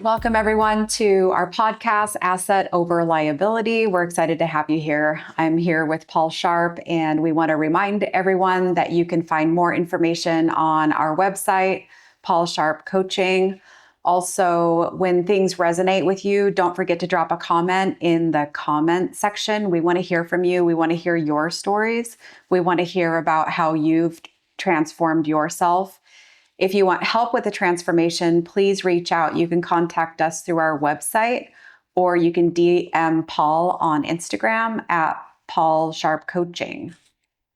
Welcome everyone to our podcast, Asset Over Liability. We're excited to have you here. I'm here with Paul Sharp, and we want to remind everyone that you can find more information on our website, Paul Sharp Coaching. Also, when things resonate with you, don't forget to drop a comment in the comment section. We want to hear from you. We want to hear your stories. We want to hear about how you've transformed yourself. If you want help with the transformation, please reach out. You can contact us through our website, or you can DM Paul on Instagram at Paul Sharp Coaching.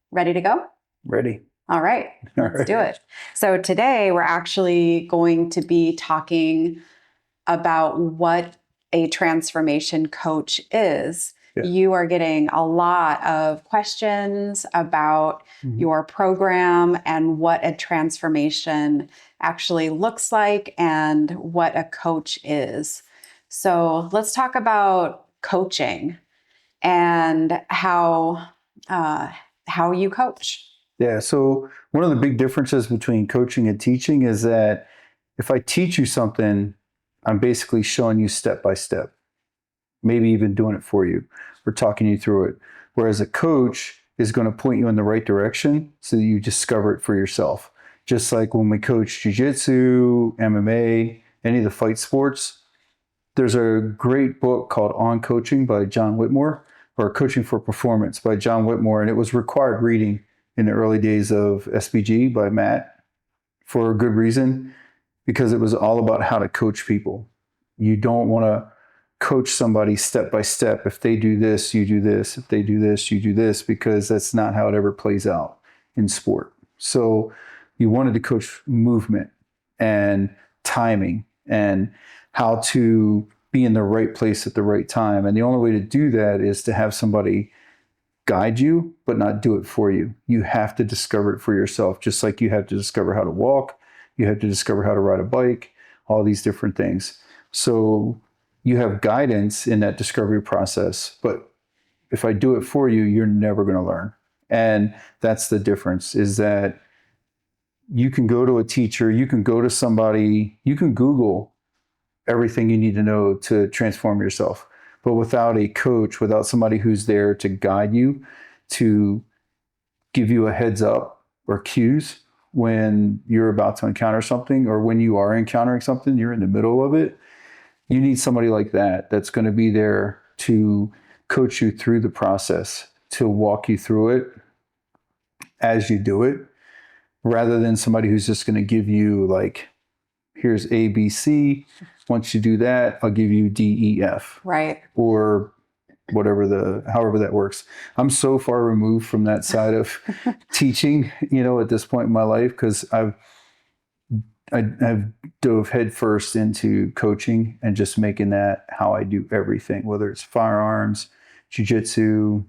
Ready to go? Ready. All right, let's do it. So today we're actually going to be talking about what a transformation coach is. Yeah. You are getting a lot of questions about your program and what a transformation actually looks like and what a coach is. So let's talk about coaching and how you coach. Yeah. So one of the big differences between coaching and teaching is that if I teach you something, I'm basically showing you step by step, maybe even doing it for you or talking you through it. Whereas a coach is going to point you in the right direction so that you discover it for yourself. Just like when we coach jiu-jitsu, MMA, any of the fight sports, there's a great book called On Coaching by John Whitmore, or Coaching for Performance by John Whitmore. And it was required reading in the early days of SBG by Matt for a good reason, because it was all about how to coach people. You don't want to coach somebody step by step. If they do this, you do this. If they do this, you do this, because that's not how it ever plays out in sport. So you wanted to coach movement and timing and how to be in the right place at the right time. And the only way to do that is to have somebody guide you, but not do it for you. You have to discover it for yourself, just like you have to discover how to walk. You have to discover how to ride a bike, all these different things. So you have guidance in that discovery process, but if I do it for you, you're never going to learn. And that's the difference, is that you can go to a teacher, you can go to somebody, you can Google everything you need to know to transform yourself. But without a coach, without somebody who's there to guide you, to give you a heads up or cues when you're about to encounter something, or when you are encountering something, you're in the middle of it, you need somebody like that that's going to be there to coach you through the process, to walk you through it as you do it, rather than somebody who's just going to give you like, here's A, B, C. Once you do that, I'll give you D, E, F. Right. Or however that works. I'm so far removed from that side of teaching, at this point in my life, because I've dove headfirst into coaching and just making that how I do everything, whether it's firearms, jiu-jitsu,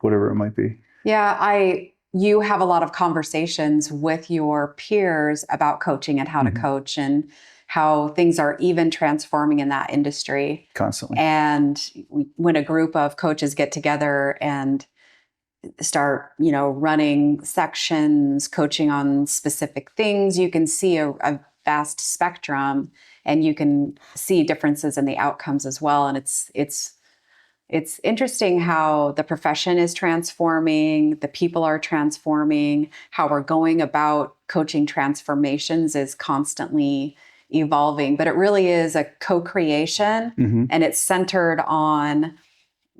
whatever it might be. Yeah, you have a lot of conversations with your peers about coaching and how to coach and how things are even transforming in that industry. Constantly. And when a group of coaches get together and start, running sections, coaching on specific things, you can see a vast spectrum, and you can see differences in the outcomes as well. And it's interesting how the profession is transforming, the people are transforming, how we're going about coaching transformations is constantly evolving, but it really is a co-creation, and it's centered on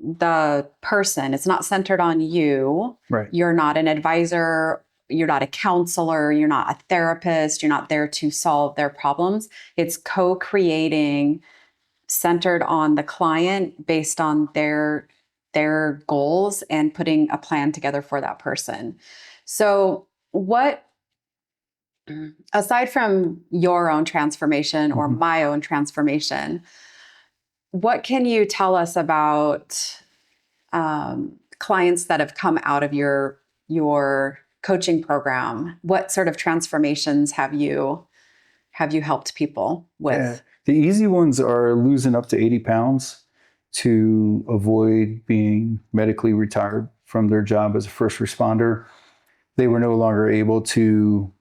the person. It's not centered on you. Right. You're not an advisor. You're not a counselor. You're not a therapist. You're not there to solve their problems. It's co-creating, centered on the client based on their goals, and putting a plan together for that person. So aside from your own transformation or my own transformation, what can you tell us about clients that have come out of your coaching program? What sort of transformations have you helped people with? Yeah. The easy ones are losing up to 80 pounds to avoid being medically retired from their job as a first responder. They were no longer able to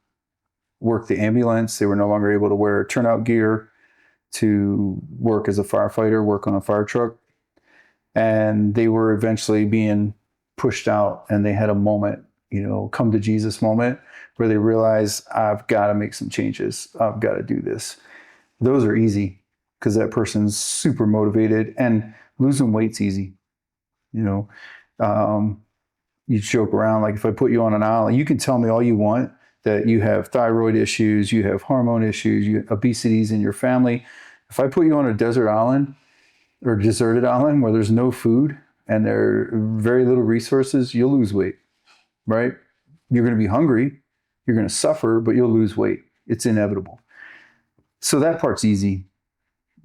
work the ambulance. They were no longer able to wear turnout gear. to work as a firefighter, work on a fire truck. And they were eventually being pushed out, and they had a moment, come to Jesus moment, where they realized, I've got to make some changes. I've got to do this. Those are easy because that person's super motivated, and losing weight's easy. You joke around, like if I put you on an island, you can tell me all you want that you have thyroid issues, you have hormone issues, you have obesities in your family. If I put you on a desert island or deserted island where there's no food and there are very little resources, you'll lose weight, right? You're going to be hungry, you're going to suffer, but you'll lose weight. It's inevitable. So that part's easy.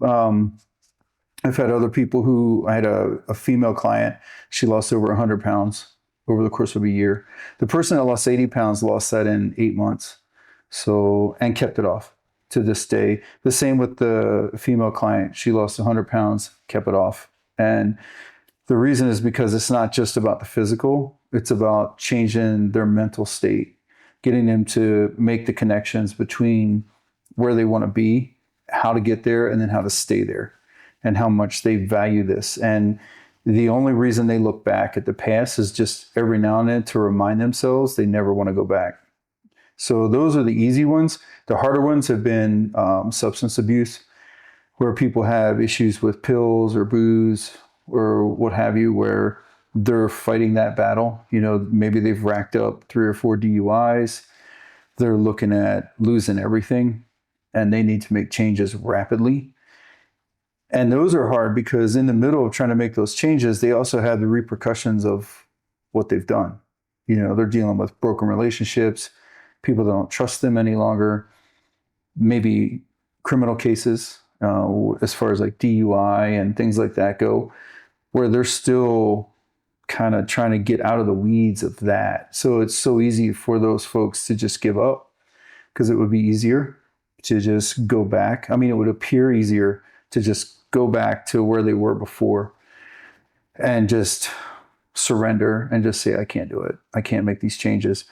I've had other people I had a female client, she lost over 100 pounds over the course of a year. The person that lost 80 pounds lost that in 8 months. And kept it off to this day. The same with the female client. She lost 100 pounds, kept it off. And the reason is because it's not just about the physical, it's about changing their mental state, getting them to make the connections between where they want to be, how to get there, and then how to stay there, and how much they value this. And the only reason they look back at the past is just every now and then to remind themselves they never want to go back. So those are the easy ones. The harder ones have been substance abuse, where people have issues with pills or booze or what have you, where they're fighting that battle. Maybe they've racked up 3 or 4 DUIs. They're looking at losing everything, and they need to make changes rapidly. And those are hard because in the middle of trying to make those changes, they also have the repercussions of what they've done. They're dealing with broken relationships, people that don't trust them any longer, maybe criminal cases, as far as like DUI and things like that go, where they're still kind of trying to get out of the weeds of that. So it's so easy for those folks to just give up, because it would be easier to just go back. It would appear easier to just go back to where they were before and just surrender and just say, I can't do it. I can't make these changes.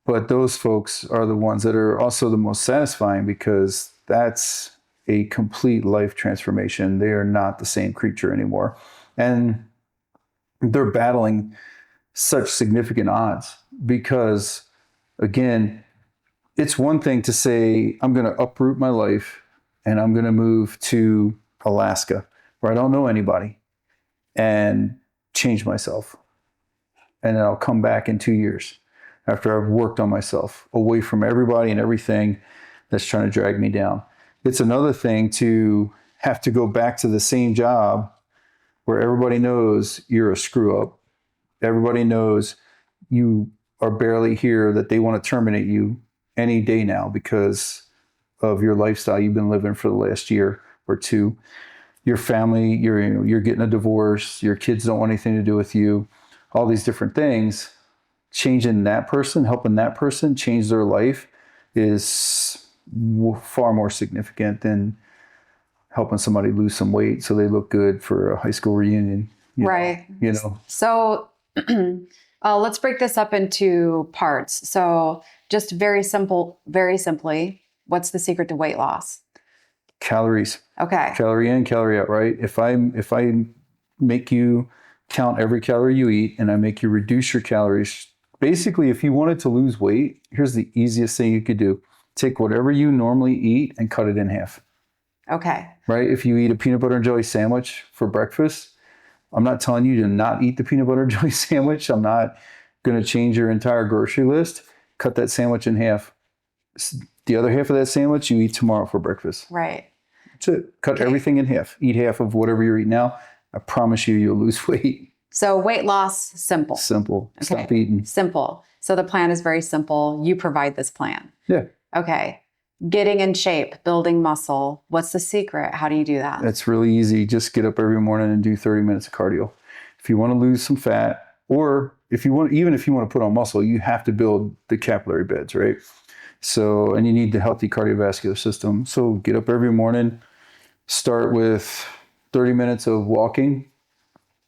But those folks are the ones that are also the most satisfying, because that's a complete life transformation. They are not the same creature anymore. And they're battling such significant odds because, again, it's one thing to say, I'm going to uproot my life and I'm going to move to Alaska where I don't know anybody and change myself. And then I'll come back in 2 years after I've worked on myself, away from everybody and everything that's trying to drag me down. It's another thing to have to go back to the same job where everybody knows you're a screw up. Everybody knows you are barely here, that they want to terminate you any day now because of your lifestyle you've been living for the last year or two. Your family, you're getting a divorce, your kids don't want anything to do with you, all these different things. Changing that person, helping that person change their life is far more significant than helping somebody lose some weight so they look good for a high school reunion. Right. So let's break this up into parts. So just very simply, what's the secret to weight loss? Calories. Okay. Calorie in, calorie out, right? If I make you count every calorie you eat and I make you reduce your calories, basically, if you wanted to lose weight, here's the easiest thing you could do. Take whatever you normally eat and cut it in half. Okay. Right? If you eat a peanut butter and jelly sandwich for breakfast, I'm not telling you to not eat the peanut butter and jelly sandwich. I'm not going to change your entire grocery list. Cut that sandwich in half. The other half of that sandwich you eat tomorrow for breakfast. Right. That's it. Cut everything in half. Eat half of whatever you're eating now. I promise you'll lose weight. So weight loss, simple. Simple. Okay. Stop eating. Simple. So the plan is very simple. You provide this plan. Yeah. Okay. Getting in shape, building muscle. What's the secret? How do you do that? It's really easy. Just get up every morning and do 30 minutes of cardio. If you want to lose some fat, or even if you want to put on muscle, you have to build the capillary beds, right? So, and you need the healthy cardiovascular system. So get up every morning, start with 30 minutes of walking.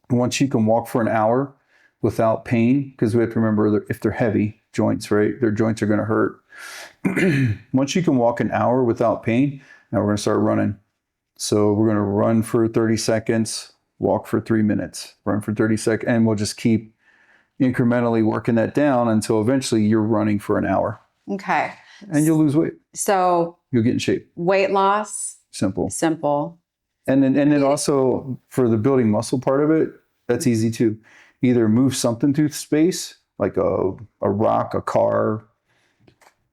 Once you can walk for an hour without pain, because we have to remember if they're heavy joints, right? Their joints are going to hurt. Once you can walk an hour without pain, now we're going to start running. So we're going to run for 30 seconds, walk for 3 minutes, run for 30 seconds, and we'll just keep incrementally working that down until eventually you're running for an hour. Okay. And you'll lose weight. So You'll get in shape. weight loss, Simple. And then also for the building muscle part of it, that's easy too. Either move something through space, like a rock, a car,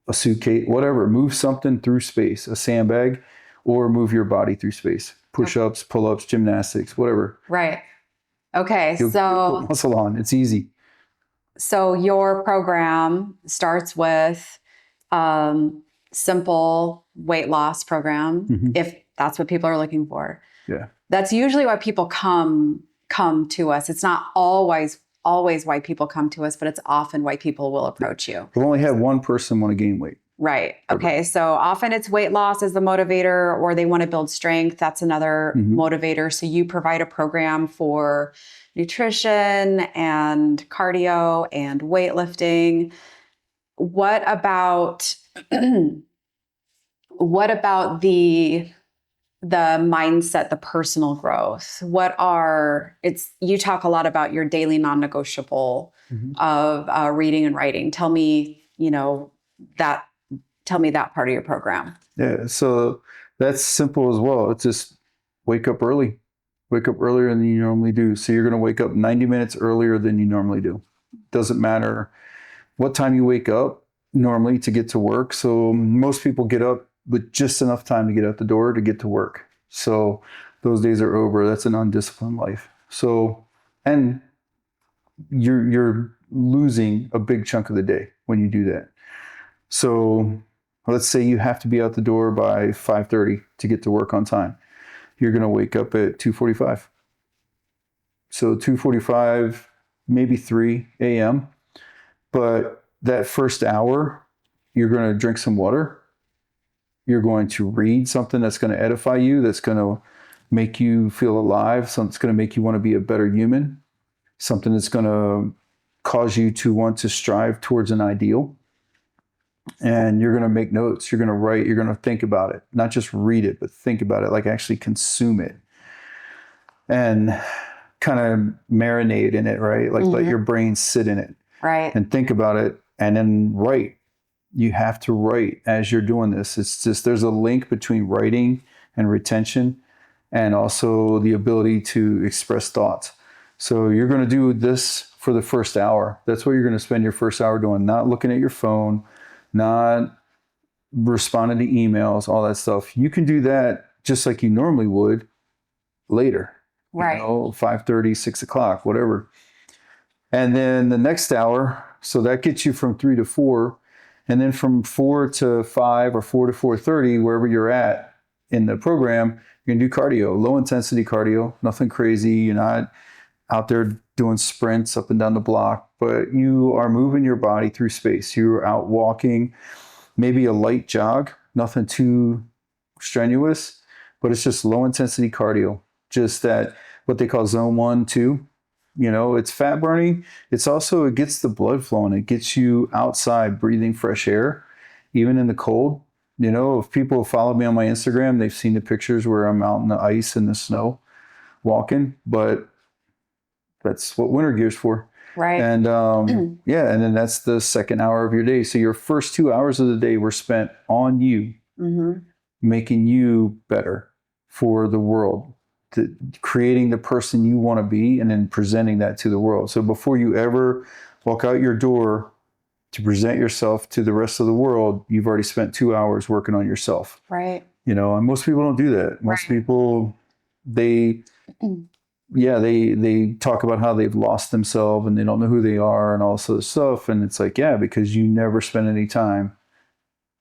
a suitcase, whatever. Move something through space, a sandbag, or move your body through space. Push-ups, pull-ups, gymnastics, whatever. Right. Okay. You'll put muscle on. It's easy. So your program starts with simple weight loss program, if that's what people are looking for. Yeah. That's usually why people come to us. It's not always why people come to us, but it's often why people will approach you. We've only had one person want to gain weight. Right. Okay. So often it's weight loss as the motivator, or they want to build strength. That's another motivator. So you provide a program for nutrition and cardio and weightlifting. What about the mindset, the personal growth? You talk a lot about your daily non-negotiable of reading and writing. Tell me that part of your program. Yeah, so that's simple as well. It's just wake up early. Wake up earlier than you normally do. So you're going to wake up 90 minutes earlier than you normally do. Doesn't matter what time you wake up normally to get to work. So most people get up with just enough time to get out the door to get to work. So those days are over. That's an undisciplined life. So, and you're losing a big chunk of the day when you do that. So let's say you have to be out the door by 5:30 to get to work on time. You're going to wake up at 2:45. So 2:45, maybe 3 a.m. But that first hour, you're going to drink some water. You're going to read something that's going to edify you, that's going to make you feel alive, something that's going to make you want to be a better human, something that's going to cause you to want to strive towards an ideal. And you're going to make notes, you're going to write, you're going to think about it. Not just read it, but think about it, like actually consume it. And kind of marinate in it, right? Like let your brain sit in it. Right. And think about it and then write. You have to write as you're doing this. It's just, there's a link between writing and retention and also the ability to express thoughts. So you're going to do this for the first hour. That's what you're going to spend your first hour doing, not looking at your phone, not responding to emails, all that stuff. You can do that just like you normally would later. Right. 5:30, 6 o'clock, whatever. And then the next hour, so that gets you from 3 to 4. And then from 4 to 5 or 4 to 4:30, wherever you're at in the program, you're going to do cardio, low intensity cardio, nothing crazy. You're not out there doing sprints up and down the block, but you are moving your body through space. You're out walking, maybe a light jog, nothing too strenuous, but it's just low intensity cardio. Just that, what they call zone 1, 2. It's fat burning. It gets the blood flowing. It gets you outside breathing fresh air, even in the cold. If people follow me on my Instagram, they've seen the pictures where I'm out in the ice and the snow walking, but that's what winter gear's for. Right. And and then that's the second hour of your day. So your first 2 hours of the day were spent on you, making you better for the world, creating the person you want to be, and then presenting that to the world. So before you ever walk out your door to present yourself to the rest of the world, you've already spent 2 hours working on yourself. Right. And most people don't do that. Most people, they talk about how they've lost themselves and they don't know who they are and all this other stuff. And it's like, because you never spend any time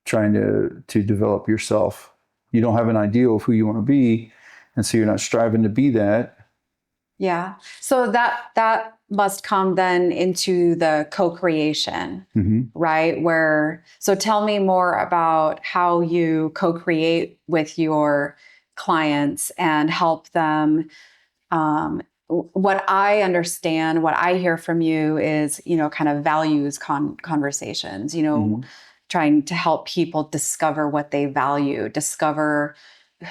trying to develop yourself. You don't have an ideal of who you want to be. And so you're not striving to be that. Yeah. So that must come then into the co-creation, right? So tell me more about how you co-create with your clients and help them. What I understand, what I hear from you is, kind of values conversations, trying to help people discover what they value, discover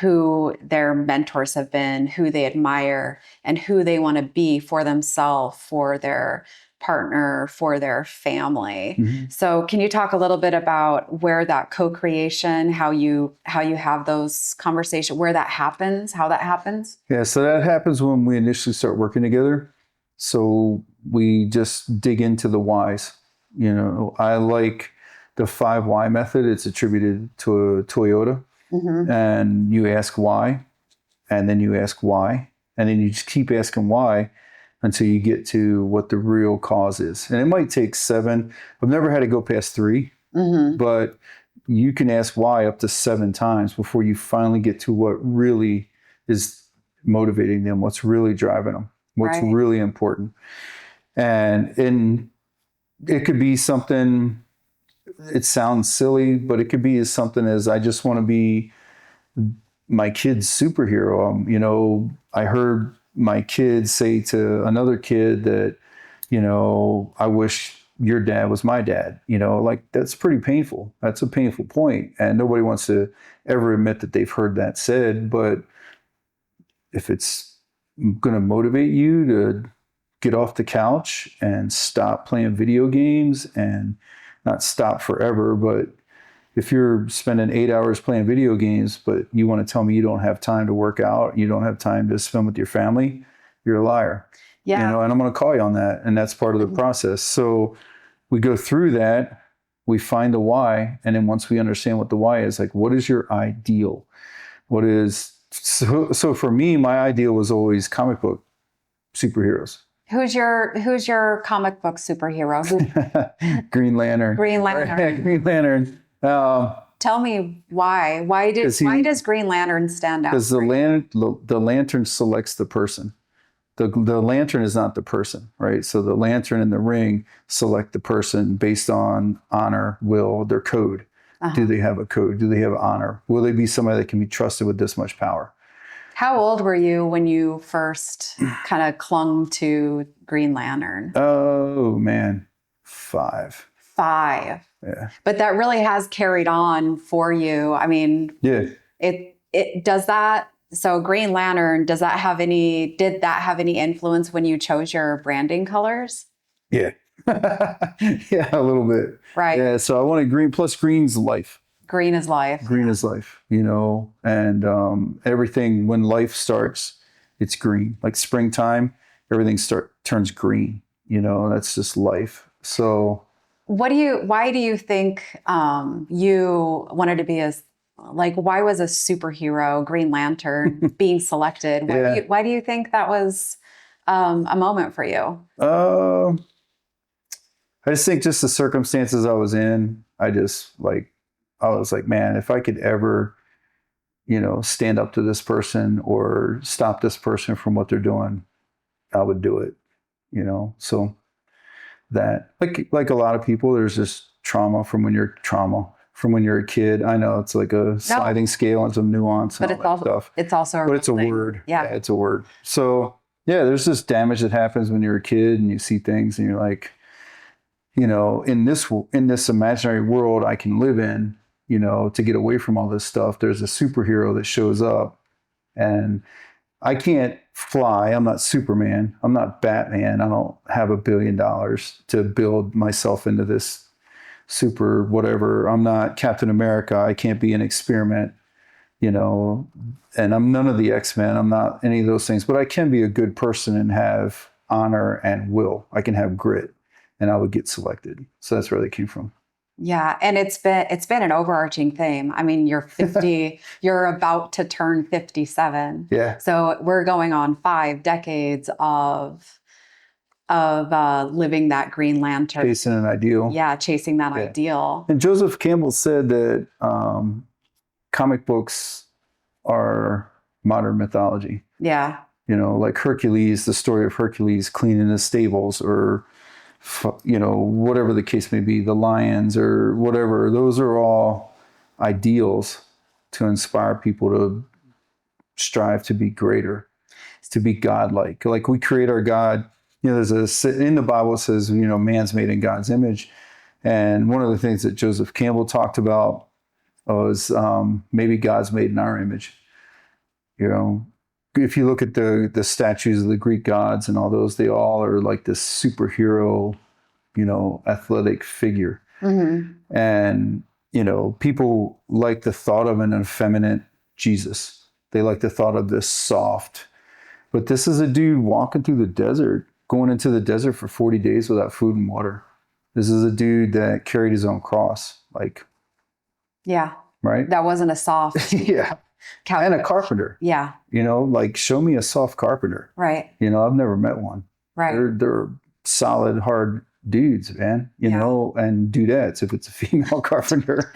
who their mentors have been, who they admire, and who they want to be for themselves, for their partner, for their family. Mhm. So can you talk a little bit about where that co-creation, how you have those conversations, where that happens, how that happens? Yeah, so that happens when we initially start working together. So we just dig into the whys. I like the 5 why method. It's attributed to a Toyota. Mm-hmm. And you ask why, and then you ask why, and then you just keep asking why until you get to what the real cause is. And it might take 7. I've never had to go past 3, Mm-hmm. but you can ask why up to 7 times before you finally get to what really is motivating them, what's really driving them, what's Right. really important. And it could be something, it sounds silly, but it could be as something as, I just want to be my kid's superhero. I heard my kid say to another kid that, I wish your dad was my dad. Like, that's pretty painful. That's a painful point. And nobody wants to ever admit that they've heard that said. But if it's going to motivate you to get off the couch and stop playing video games, and not stop forever, but if you're spending 8 hours playing video games, but you want to tell me you don't have time to work out, you don't have time to spend with your family, you're a liar. Yeah. And I'm going to call you on that. And that's part of the process. So we go through that, we find the why. And then once we understand what the why is, like, what is your ideal? So for me, my ideal was always comic book superheroes. Who's your comic book superhero? Green Lantern. Green Lantern. Green Lantern. Tell me why. Why does Green Lantern stand out? Because the lantern selects the person. The lantern is not the person, right? So the lantern and the ring select the person based on honor, will, their code. Uh-huh. Do they have a code? Do they have honor? Will they be somebody that can be trusted with this much power? How old were you when you first kind of clung to Green Lantern? Oh, man. 5. 5. Yeah. But that really has carried on for you. I mean, yeah. It does that. So Green Lantern, did that have any influence when you chose your branding colors? Yeah. Yeah, a little bit. Right. Yeah. So I wanted green, plus green's life. Green is life. Green is life, and everything, when life starts, it's green. Like springtime, everything turns green. That's just life. So why do you think you wanted to be why was a superhero, Green Lantern, being selected? Why do you think that was a moment for you? I just think just the circumstances I was in, I was like, man, if I could ever, stand up to this person or stop this person from what they're doing, I would do it, So that, like a lot of people, there's just trauma from when you're a kid. I know it's like a sliding scale and some nuance and but all that stuff. It's also a word. Yeah, it's a word. So yeah, there's this damage that happens when you're a kid and you see things and you're like, in this imaginary world I can live in, to get away from all this stuff, there's a superhero that shows up, and I can't fly. I'm not Superman. I'm not Batman. I don't have $1 billion to build myself into this super whatever. I'm not Captain America. I can't be an experiment, and I'm none of the X-Men. I'm not any of those things, but I can be a good person and have honor and will. I can have grit, and I would get selected. So that's where they came from. Yeah, and it's been an overarching theme. I mean, you're 50, you're about to turn 57. Yeah. So we're going on 5 decades of living that Green Lantern. Chasing an ideal. Yeah, chasing that ideal. And Joseph Campbell said that comic books are modern mythology. Yeah. Like Hercules, the story of Hercules cleaning his stables, or whatever the case may be, the lions or whatever, those are all ideals to inspire people to strive to be greater, to be godlike. Like we create our God. There's in the Bible it says, man's made in God's image. And one of the things that Joseph Campbell talked about was maybe God's made in our image. You know, if you look at the statues of the Greek gods and all those, they all are like this superhero, athletic figure. Mm-hmm. And, people like the thought of an effeminate Jesus. They like the thought of this soft. But this is a dude walking through the desert, going into the desert for 40 days without food and water. This is a dude that carried his own cross, Yeah. right? That wasn't a soft Yeah. And a carpenter. Yeah. Show me a soft carpenter. Right. I've never met one. Right. They're solid, hard dudes, man, and dudettes if it's a female carpenter,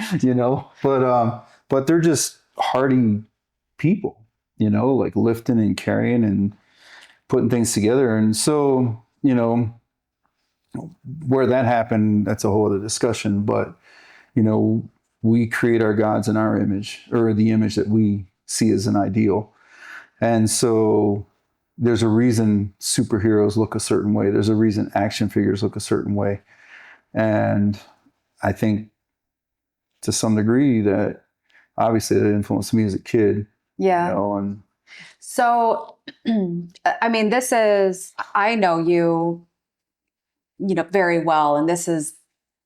but they're just hardy people, like lifting and carrying and putting things together. And so, where that happened, that's a whole other discussion, but, we create our gods in our image, or the image that we see as an ideal. And so there's a reason superheroes look a certain way. There's a reason action figures look a certain way. And I think to some degree that obviously that influenced me as a kid. Yeah. And so, I mean, I know you, very well. And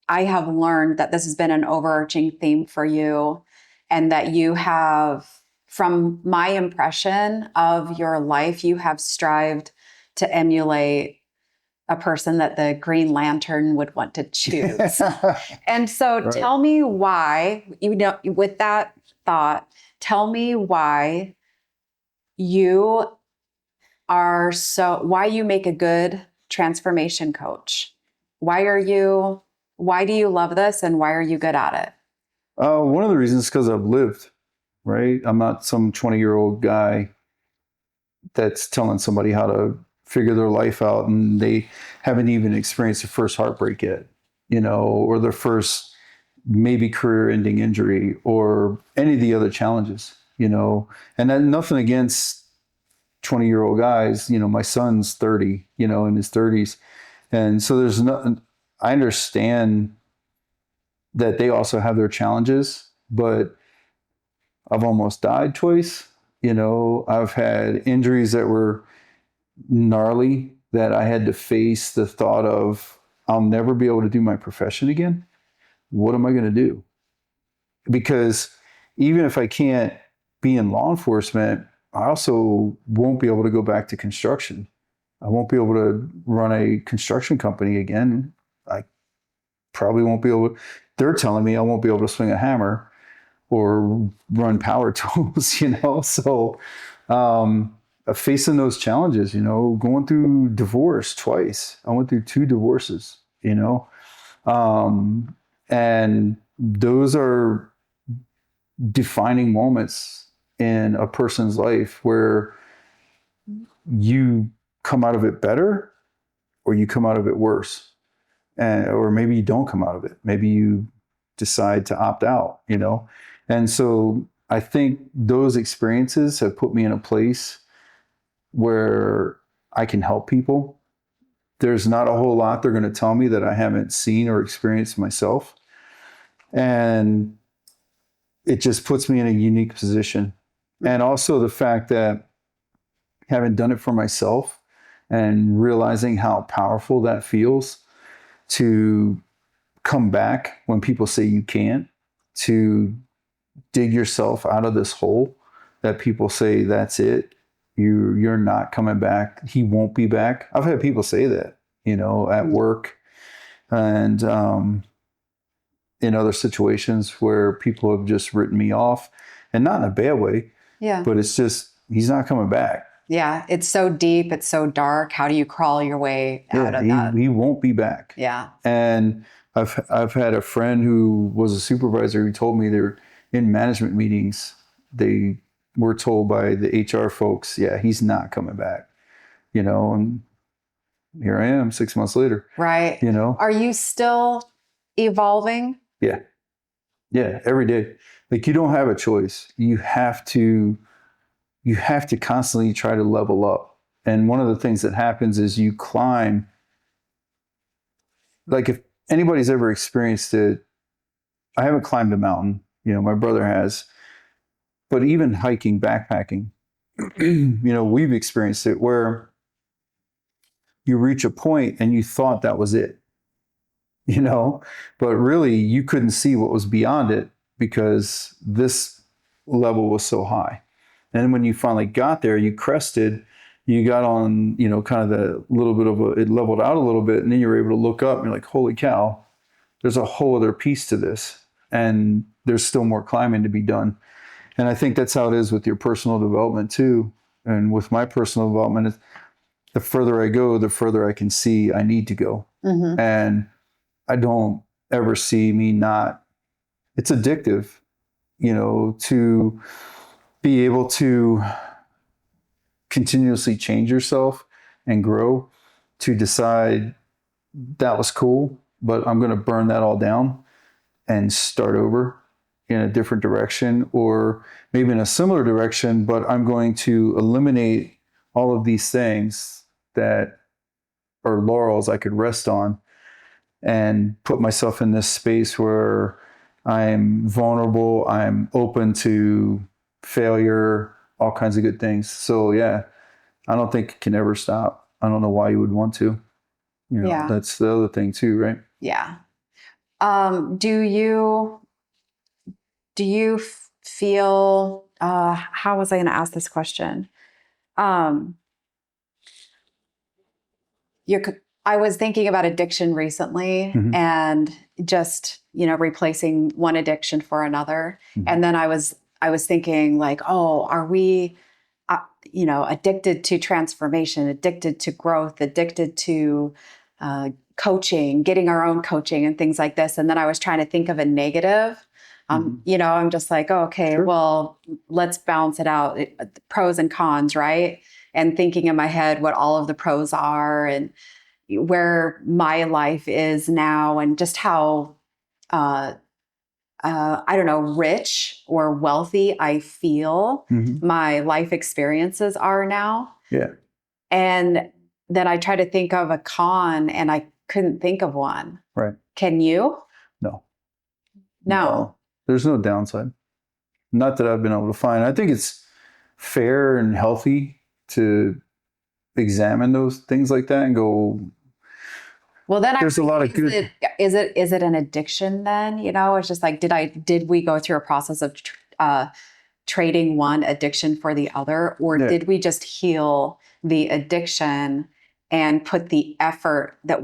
I have learned that this has been an overarching theme for you, and that you have, from my impression of your life, you have strived to emulate a person that the Green Lantern would want to choose. And so Right. Tell me why, with that thought, tell me why why you make a good transformation coach. Why do you love this, and why are you good at it? One of the reasons is because I've lived, right? I'm not some 20-year-old guy that's telling somebody how to figure their life out and they haven't even experienced their first heartbreak yet, or their first maybe career-ending injury or any of the other challenges, and then nothing against 20-year-old guys. My son's 30, in his 30s. And so there's nothing, I understand that they also have their challenges, but I've almost died twice. I've had injuries that were gnarly that I had to face the thought of, I'll never be able to do my profession again. What am I going to do? Because even if I can't be in law enforcement, I also won't be able to go back to construction. I won't be able to run a construction company again. I probably won't be able to. They're telling me I won't be able to swing a hammer or run power tools, So facing those challenges, going through divorce twice. I went through 2 divorces, and those are defining moments in a person's life where you come out of it better or you come out of it worse. Or maybe you don't come out of it. Maybe you decide to opt out, And so I think those experiences have put me in a place where I can help people. There's not a whole lot they're going to tell me that I haven't seen or experienced myself. And it just puts me in a unique position. And also the fact that having done it for myself and realizing how powerful that feels to come back when people say you can't, to dig yourself out of this hole that people say, that's it, you're not coming back, he won't be back. I've had people say that, at work and in other situations where people have just written me off, and not in a bad way. Yeah. But it's just, he's not coming back. Yeah. It's so deep. It's so dark. How do you crawl your way out of that? He won't be back. Yeah. And I've had a friend who was a supervisor who told me they're in management meetings. They were told by the HR folks, yeah, he's not coming back, and here I am 6 months later. Right. Are you still evolving? Yeah. Yeah. Every day. Like, you don't have a choice. You have to constantly try to level up. And one of the things that happens is you climb. Like, if anybody's ever experienced it, I haven't climbed a mountain, my brother has, but even hiking, backpacking, we've experienced it where you reach a point and you thought that was it, but really you couldn't see what was beyond it because this level was so high. And when you finally got there, you crested, you got on, kind of the little bit of it leveled out a little bit, and then you were able to look up and you're like, holy cow, there's a whole other piece to this. And there's still more climbing to be done. And I think that's how it is with your personal development too. And with my personal development, the further I go, the further I can see I need to go. Mm-hmm. And I don't ever see me not, it's addictive, to be able to continuously change yourself and grow, to decide that was cool, but I'm going to burn that all down and start over in a different direction, or maybe in a similar direction, but I'm going to eliminate all of these things that are laurels I could rest on and put myself in this space where I'm vulnerable, I'm open to failure, all kinds of good things. So yeah, I don't think it can ever stop. I don't know why you would want to. Yeah. That's the other thing too, right? Yeah. Do you feel, how was I going to ask this question? I was thinking about addiction recently, mm-hmm. and just, replacing one addiction for another. Mm-hmm. And then I was thinking like, oh, are we, addicted to transformation, addicted to growth, addicted to coaching, getting our own coaching and things like this. And then I was trying to think of a negative. Mm-hmm. I'm just like, oh, okay, sure. Well, let's balance it out. Pros and cons, right? And thinking in my head what all of the pros are and where my life is now, and just how, I don't know, rich or wealthy I feel mm-hmm. my life experiences are now. Yeah. And then I try to think of a con and I couldn't think of one. Right. Can you? No. There's no downside. Not that I've been able to find. I think it's fair and healthy to examine those things like that and go, well, then there's a lot of good. Is it an addiction then? It's just like, did we go through a process of trading one addiction for the other, or did we just heal the addiction and put the effort that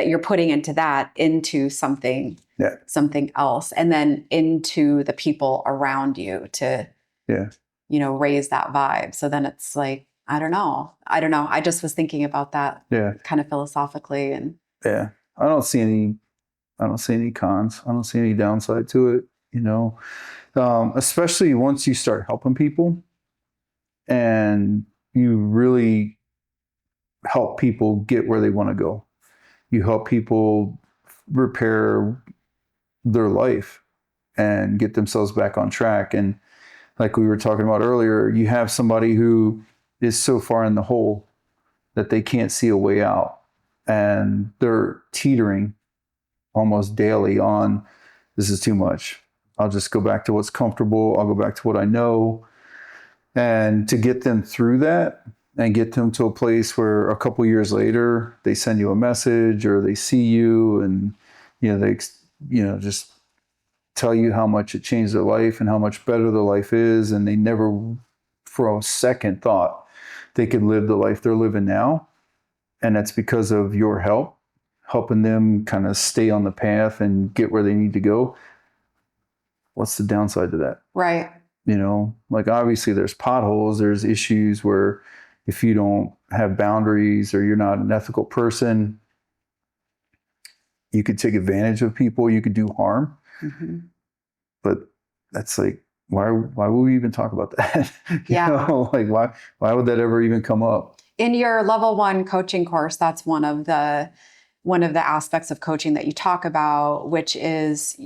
you're putting into that into something else, and then into the people around you to raise that vibe. So then it's like, I don't know. I just was thinking about that kind of philosophically. And I don't see any cons. I don't see any downside to it, especially once you start helping people and you really help people get where they want to go. You help people repair their life and get themselves back on track. And like we were talking about earlier, you have somebody who is so far in the hole that they can't see a way out. And they're teetering almost daily on, this is too much. I'll just go back to what's comfortable. I'll go back to what I know. And to get them through that and get them to a place where a couple years later, they send you a message or they see you and, they, just tell you how much it changed their life and how much better their life is. And they never for a second thought they could live the life they're living now. And that's because of your help, helping them kind of stay on the path and get where they need to go. What's the downside to that? Right. Like obviously there's potholes, there's issues where if you don't have boundaries or you're not an ethical person, you could take advantage of people, you could do harm. Mm-hmm. But that's like, why would we even talk about that? Like why would that ever even come up? In your level 1 coaching course, that's one of the aspects of coaching that you talk about, which is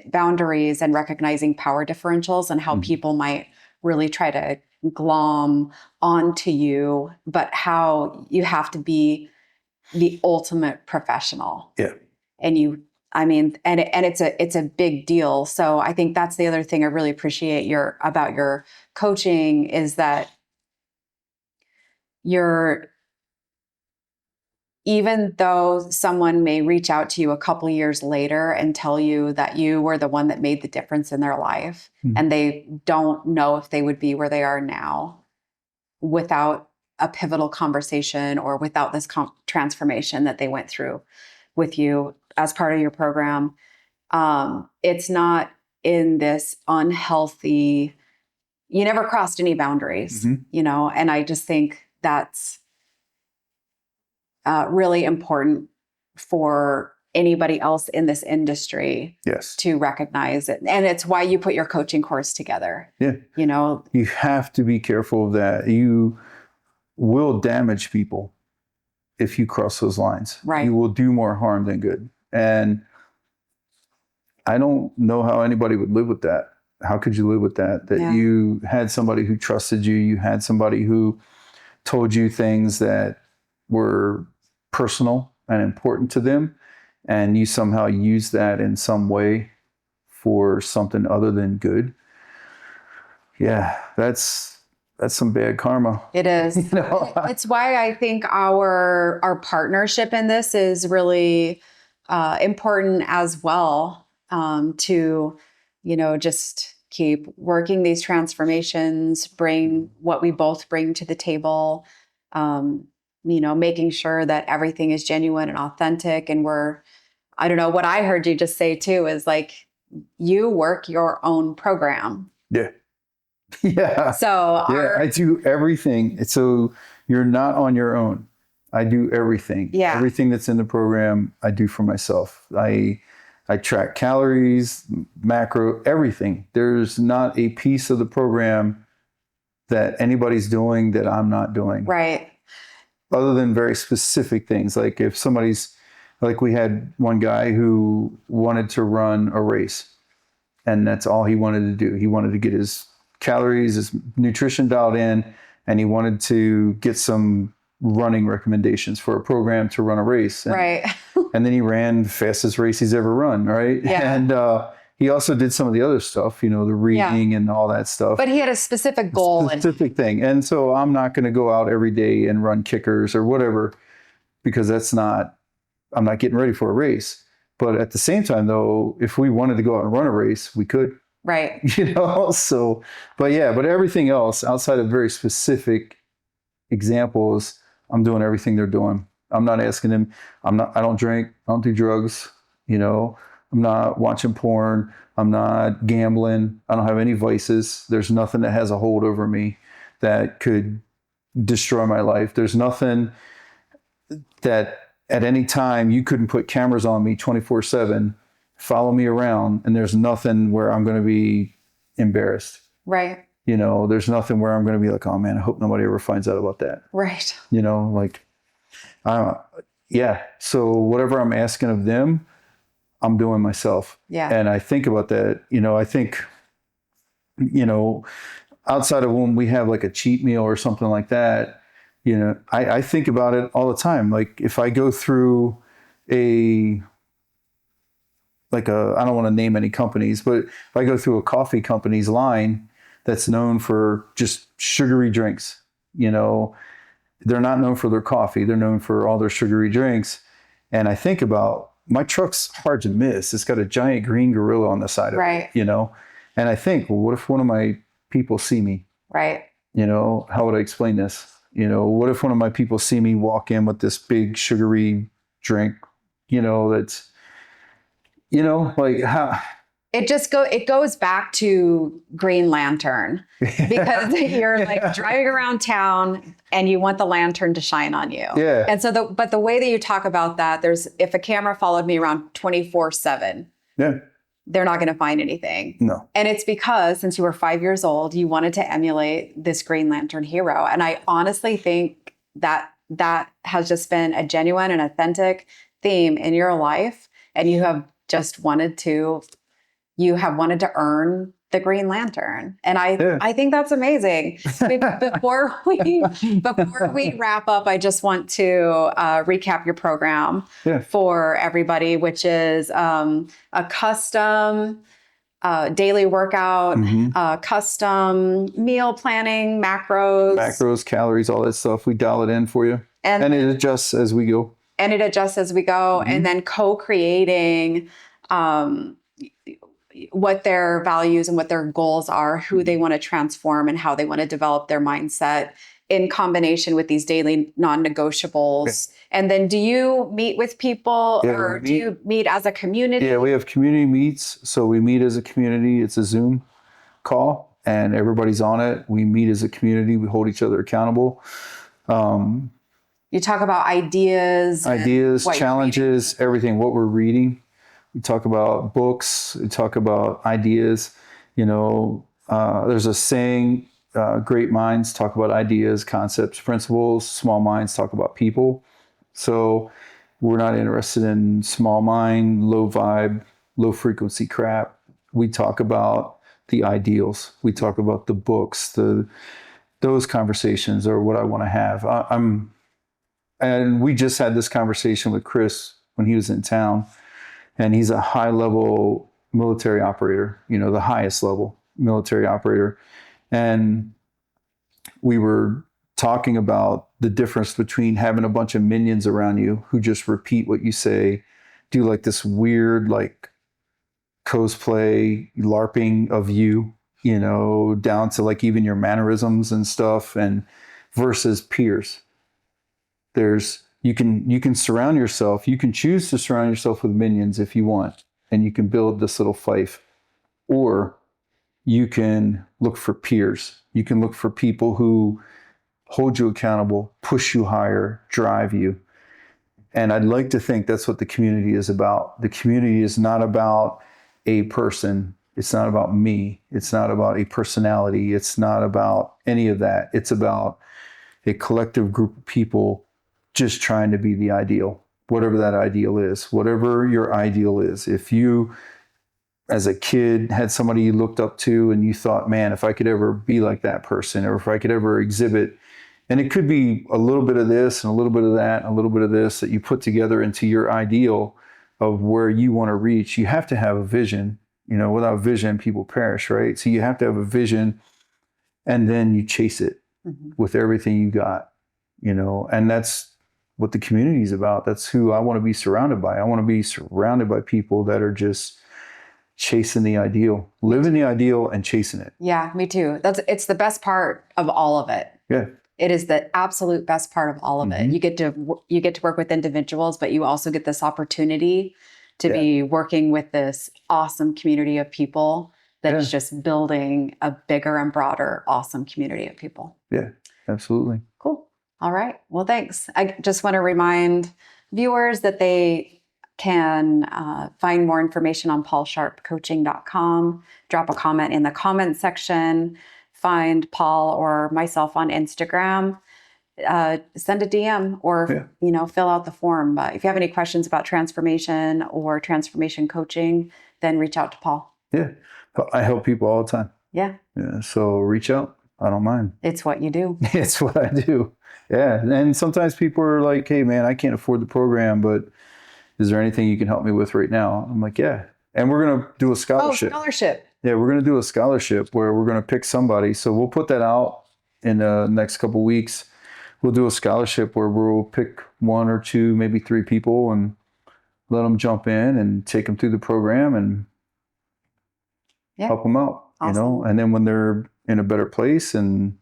boundaries and recognizing power differentials and how mm-hmm. people might really try to glom onto you, but how you have to be the ultimate professional. Yeah. And you I mean, and it's a big deal. So I think that's the other thing I really appreciate about your coaching is that even though someone may reach out to you a couple years later and tell you that you were the one that made the difference in their life, and they don't know if they would be where they are now without a pivotal conversation or without this transformation that they went through with you as part of your program. It's not in this unhealthy, you never crossed any boundaries, and I just think that's really important for anybody else in this industry to recognize it. And it's why you put your coaching course together. Yeah. You have to be careful of that. You will damage people if you cross those lines. Right. You will do more harm than good. And I don't know how anybody would live with that. How could you live with that? That you had somebody who trusted you, you had somebody who told you things that were personal and important to them, and you somehow use that in some way for something other than good. Yeah, that's some bad karma. It is. It's why I think our partnership in this is really important as well, to just keep working these transformations, bring what we both bring to the table, making sure that everything is genuine and authentic. And I don't know, what I heard you just say too is like, you work your own program. Yeah. Yeah. So I do everything. So you're not on your own. I do everything. Yeah. Everything that's in the program, I do for myself. I track calories, macro, everything. There's not a piece of the program that anybody's doing that I'm not doing. Right. Other than very specific things. Like if somebody's, like we had one guy who wanted to run a race, and that's all he wanted to do. He wanted to get his calories, his nutrition dialed in, and he wanted to get some running recommendations for a program to run a race. And, right. And then he ran the fastest race he's ever run, right? Yeah. And he also did some of the other stuff, the reading and all that stuff. But he had a specific goal. Specific thing. And so I'm not going to go out every day and run kickers or whatever, because I'm not getting ready for a race. But at the same time, though, if we wanted to go out and run a race, we could. Right. So, but everything else outside of very specific examples, I'm doing everything they're doing. I'm not asking them. I don't drink. I don't do drugs. I'm not watching porn. I'm not gambling. I don't have any vices. There's nothing that has a hold over me that could destroy my life. There's nothing that at any time you couldn't put cameras on me 24/7, follow me around, and there's nothing where I'm going to be embarrassed. Right. There's nothing where I'm going to be like, oh man, I hope nobody ever finds out about that. Right. So whatever I'm asking of them, I'm doing myself. Yeah. And I think about that, I think, outside of when we have like a cheat meal or something like that, I think about it all the time. Like if I go through I don't want to name any companies, but if I go through a coffee company's line that's known for just sugary drinks, they're not known for their coffee. They're known for all their sugary drinks. And I think about, my truck's hard to miss. It's got a giant green gorilla on the side of it, And I think, well, what if one of my people see me? Right. How would I explain this? What if one of my people see me walk in with this big sugary drink, that's, like how... It goes back to Green Lantern, because you're like driving around town and you want the lantern to shine on you. Yeah. And so but the way that you talk about that, if a camera followed me around 24/7, they're not going to find anything. No. And it's because since you were 5 years old, you wanted to emulate this Green Lantern hero. And I honestly think that has just been a genuine and authentic theme in your life. And you have just wanted to earn the Green Lantern. And I think that's amazing. Before we wrap up, I just want to recap your program for everybody, which is a custom daily workout, custom meal planning, macros, calories, all that stuff. We dial it in for you. And it adjusts as we go. And then co-creating what their values and what their goals are, who they want to transform and how they want to develop their mindset in combination with these daily non-negotiables. And then do you meet with people or do you meet as a community? Yeah, we have community meets. So we meet as a community. It's a Zoom call and everybody's on it. We meet as a community. We hold each other accountable. You talk about ideas, challenges, everything, what we're reading. We talk about books. We talk about ideas. There's a saying, great minds talk about ideas, concepts, principles. Small minds talk about people. So we're not interested in small mind, low vibe, low frequency crap. We talk about the ideals. We talk about the books. Those conversations are what I want to have. And we just had this conversation with Chris when he was in town. And he's a high-level military operator, the highest level military operator. And we were talking about the difference between having a bunch of minions around you who just repeat what you say, do like this weird, like cosplay, LARPing of you, down to like even your mannerisms and stuff, and versus peers. You can surround yourself. You can choose to surround yourself with minions if you want, and you can build this little fief. Or you can look for peers. You can look for people who hold you accountable, push you higher, drive you. And I'd like to think that's what the community is about. The community is not about a person. It's not about me. It's not about a personality. It's not about any of that. It's about a collective group of people just trying to be the ideal, whatever that ideal is, whatever your ideal is. If you, as a kid, had somebody you looked up to and you thought, man, if I could ever be like that person, or if I could ever exhibit, and it could be a little bit of this and a little bit of that and a little bit of this that you put together into your ideal of where you want to reach. You have to have a vision. Without vision, people perish, right? So you have to have a vision, and then you chase it with everything you got, and that's what the community is about. That's who I want to be surrounded by. I want to be surrounded by people that are just chasing the ideal, living the ideal and chasing it. Yeah, me too. It's the best part of all of it. Yeah. It is the absolute best part of all of it. You get to work with individuals, but you also get this opportunity to be working with this awesome community of people that is just building a bigger and broader, awesome community of people. Yeah, absolutely. Cool. All right. Well, thanks. I just want to remind viewers that they can find more information on paulsharpcoaching.com. Drop a comment in the comment section. Find Paul or myself on Instagram. Send a DM or fill out the form. But if you have any questions about transformation or transformation coaching, then reach out to Paul. Yeah. I help people all the time. Yeah. So reach out. I don't mind. It's what you do. It's what I do. Yeah. And sometimes people are like, hey, man, I can't afford the program, but is there anything you can help me with right now? I'm like, yeah. And we're going to do a scholarship. Oh, scholarship. Yeah, we're going to do a scholarship where we're going to pick somebody. So we'll put that out in the next couple of weeks. We'll do a scholarship where we'll pick 1 or 2, maybe 3 people and let them jump in and take them through the program and help them out, Awesome. And then when they're in a better place and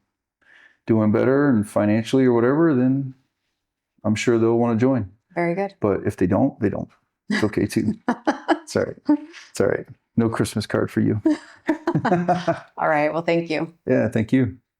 doing better and financially or whatever, then I'm sure they'll want to join. Very good. But if they don't, they don't. It's okay too. It's all right. It's all right. No Christmas card for you. All right. Well, thank you. Yeah, thank you.